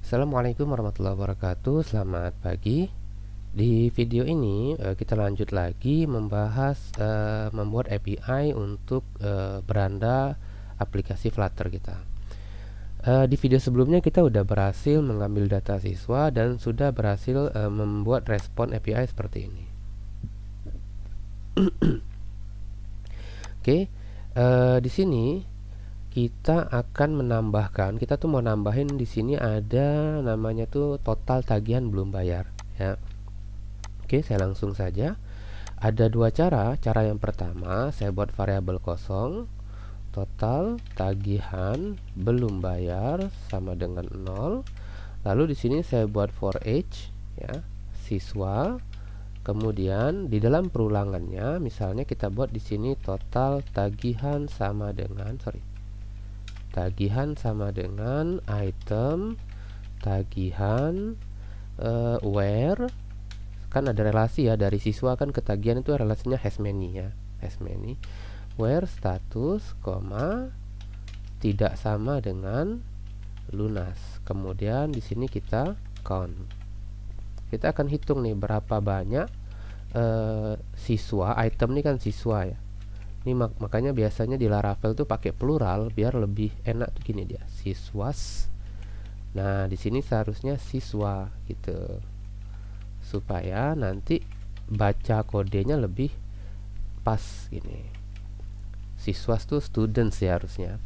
Assalamualaikum warahmatullahi wabarakatuh. Selamat pagi. Di video ini kita lanjut lagi membahas membuat API untuk beranda aplikasi Flutter kita. Di video sebelumnya kita sudah berhasil mengambil data siswa dan sudah berhasil membuat respon API seperti ini. Oke, di sini kita akan menambahkan, kita tuh mau nambahin di sini ada namanya tuh total tagihan belum bayar ya. Oke, saya langsung saja. Ada dua cara. Cara yang pertama, saya buat variabel kosong, total tagihan belum bayar sama dengan 0. Lalu di sini saya buat for each ya, siswa. Kemudian di dalam perulangannya misalnya kita buat di sini total tagihan sama dengan tagihan sama dengan item tagihan where, kan ada relasi ya, dari siswa kan ke tagihan itu relasinya has many ya, has many, where status, tidak sama dengan lunas. Kemudian di sini kita count. Kita akan hitung nih berapa banyak siswa, item ini kan siswa ya. Ini makanya biasanya di Laravel tuh pakai plural biar lebih enak tuh, gini dia, siswas. Nah, di sini seharusnya siswa gitu. Supaya nanti baca kodenya lebih pas gini. Siswas tuh students ya harusnya.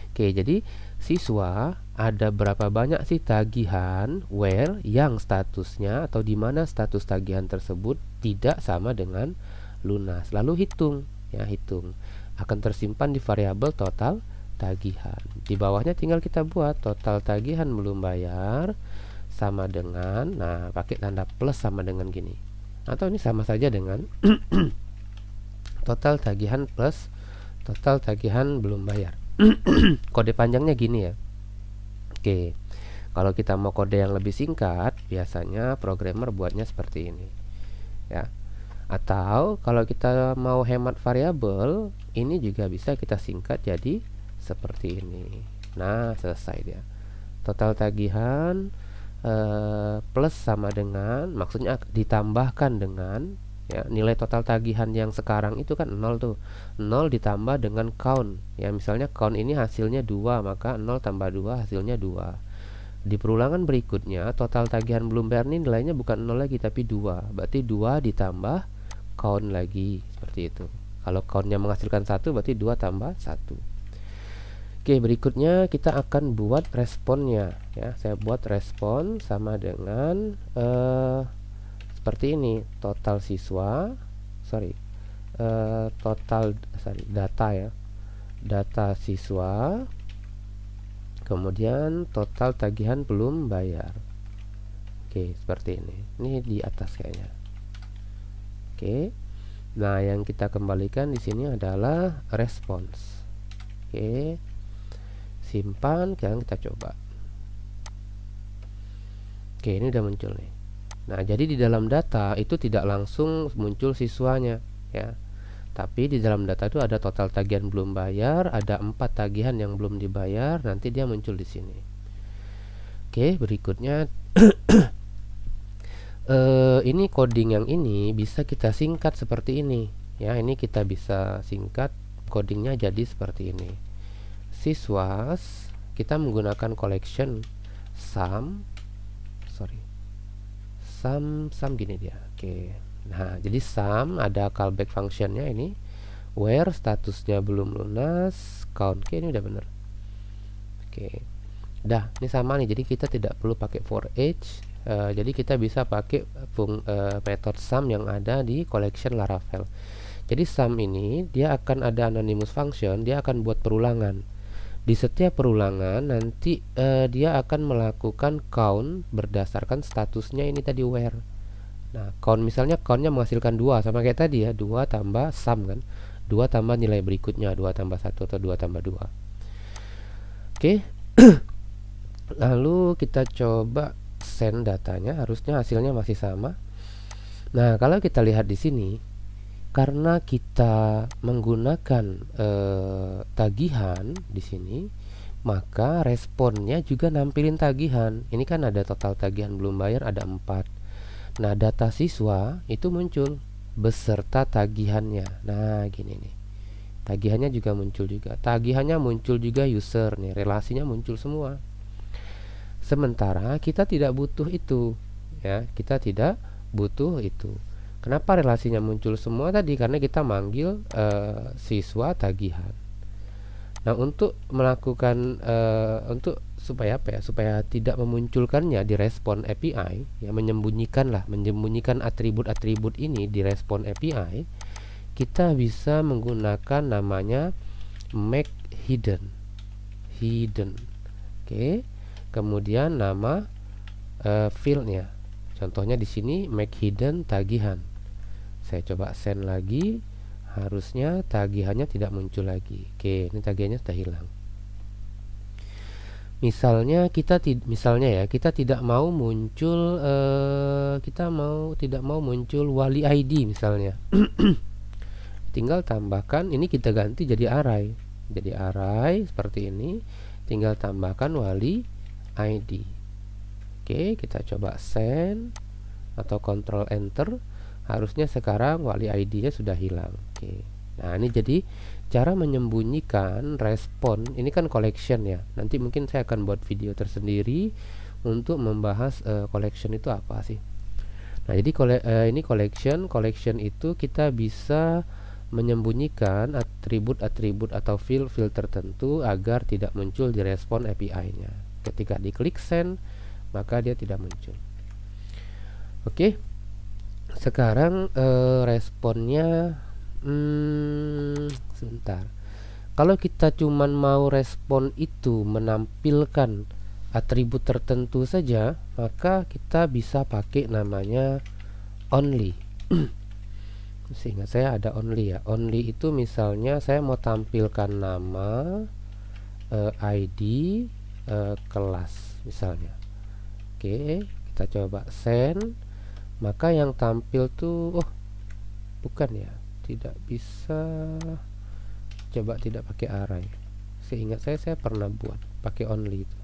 Oke, jadi siswa ada berapa banyak sih tagihan where yang statusnya atau di mana status tagihan tersebut tidak sama dengan lunas. Lalu hitung. Ya, hitung akan tersimpan di variabel total tagihan. Di bawahnya tinggal kita buat total tagihan belum bayar sama dengan, nah pakai tanda plus sama dengan gini, atau ini sama saja dengan total tagihan plus total tagihan belum bayar. Kode panjangnya gini ya. Oke, kalau kita mau kode yang lebih singkat biasanya programmer buatnya seperti ini ya. Atau kalau kita mau hemat variabel, ini juga bisa kita singkat jadi seperti ini. Nah, selesai dia. Total tagihan plus sama dengan, maksudnya ditambahkan dengan ya, nilai total tagihan yang sekarang itu kan 0 tuh. 0 ditambah dengan count. Ya, misalnya count ini hasilnya 2, maka 0 tambah 2 hasilnya 2. Di perulangan berikutnya total tagihan belum bayar ini nilainya bukan 0 lagi tapi 2. Berarti 2 ditambah count lagi, seperti itu. Kalau countnya menghasilkan 1 berarti 2 tambah 1. Oke, berikutnya kita akan buat responnya ya. Saya buat respon sama dengan seperti ini, total siswa, data ya, data siswa, kemudian total tagihan belum bayar. Oke, seperti ini. Ini di atas kayaknya. Oke. Nah, yang kita kembalikan di sini adalah response. Oke. Simpan, sekarang kita coba. Oke, ini udah muncul nih. Nah, jadi di dalam data itu tidak langsung muncul siswanya ya. Tapi di dalam data itu ada total tagihan belum bayar, ada 4 tagihan yang belum dibayar, nanti dia muncul di sini. Oke, berikutnya ini coding yang ini bisa kita singkat seperti ini ya. Ini kita bisa singkat codingnya jadi seperti ini. Siswas, kita menggunakan collection sum gini dia. Oke. Nah, jadi sum ada callback functionnya ini, where statusnya belum lunas, count. Oke, ini udah bener. Oke, dah, ini sama nih. Jadi kita tidak perlu pakai for each. Jadi kita bisa pakai metode sum yang ada di collection Laravel. Jadi sum ini dia akan ada anonymous function, dia akan buat perulangan. Di setiap perulangan nanti dia akan melakukan count berdasarkan statusnya ini tadi where. Nah, count misalnya countnya menghasilkan 2 sama kayak tadi ya, 2 tambah sum kan, 2 tambah nilai berikutnya, 2 tambah 1 atau 2 tambah 2. Oke. Lalu kita coba send datanya, harusnya hasilnya masih sama. Nah, kalau kita lihat di sini, karena kita menggunakan tagihan di sini, maka responnya juga nampilin tagihan. Ini kan ada total tagihan belum bayar ada 4. Nah, data siswa itu muncul beserta tagihannya. Nah, gini nih. Tagihannya juga muncul juga. Tagihannya muncul juga user nih, relasinya muncul semua. Sementara kita tidak butuh itu, ya. Kita tidak butuh itu. Kenapa relasinya muncul semua tadi? Karena kita manggil siswa tagihan. Nah, untuk melakukan untuk supaya apa ya? Supaya tidak memunculkannya di respon API, ya, menyembunyikan atribut-atribut ini di respon API, kita bisa menggunakan namanya make hidden. Oke. Kemudian nama fieldnya. Contohnya di sini make hidden tagihan. Saya coba send lagi. Harusnya tagihannya tidak muncul lagi. Oke, ini tagihannya sudah hilang. Misalnya kita tidak mau muncul tidak mau muncul wali ID misalnya. Tinggal tambahkan, ini kita ganti jadi array. Jadi array seperti ini, tinggal tambahkan wali ID. Oke, kita coba send atau control enter. Harusnya sekarang wali ID-nya sudah hilang. Oke. Nah, ini jadi cara menyembunyikan respon. Ini kan collection ya. Nanti mungkin saya akan buat video tersendiri untuk membahas collection itu apa sih. Nah, jadi ini collection. Collection itu kita bisa menyembunyikan atribut-atribut atau field tertentu agar tidak muncul di respon API-nya. Ketika diklik send, maka dia tidak muncul. Oke. Sekarang responnya sebentar. Kalau kita cuman mau respon itu menampilkan atribut tertentu saja, maka kita bisa pakai namanya only. Seingat saya ada only ya. Only itu misalnya saya mau tampilkan nama, ID, kelas misalnya. Oke, kita coba send. Maka yang tampil tuh bukan ya, tidak bisa. Coba tidak pakai array. Seingat saya pernah buat pakai only itu.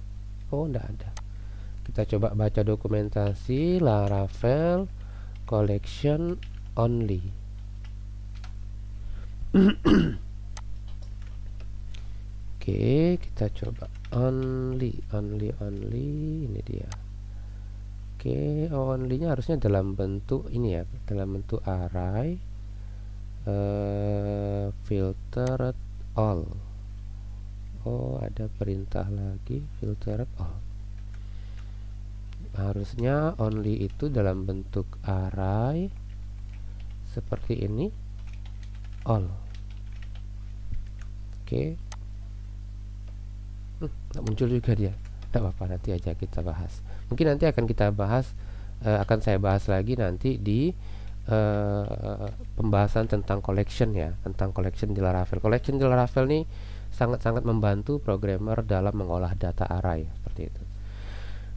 Enggak ada. Kita coba baca dokumentasi Laravel collection only. Oke, kita coba only ini dia. Oke, only-nya harusnya dalam bentuk ini ya, dalam bentuk array, filtered all. Ada perintah lagi filtered all. Harusnya only itu dalam bentuk array seperti ini, all. Oke, nggak muncul juga dia. Tidak apa-apa, nanti aja kita bahas. Mungkin nanti akan kita bahas, akan saya bahas lagi nanti di pembahasan tentang collection ya, tentang collection di Laravel. Collection di Laravel ini sangat-sangat membantu programmer dalam mengolah data array seperti itu.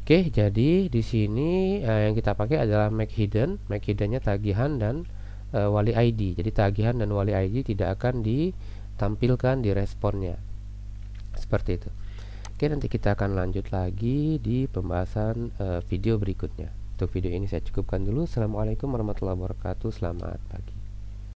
Oke, jadi di sini yang kita pakai adalah make hidden. Make hiddennya tagihan dan wali ID. Jadi tagihan dan wali ID tidak akan ditampilkan di responnya. Seperti itu. Oke, nanti kita akan lanjut lagi di pembahasan video berikutnya. Untuk video ini saya cukupkan dulu. Assalamualaikum warahmatullahi wabarakatuh. Selamat pagi.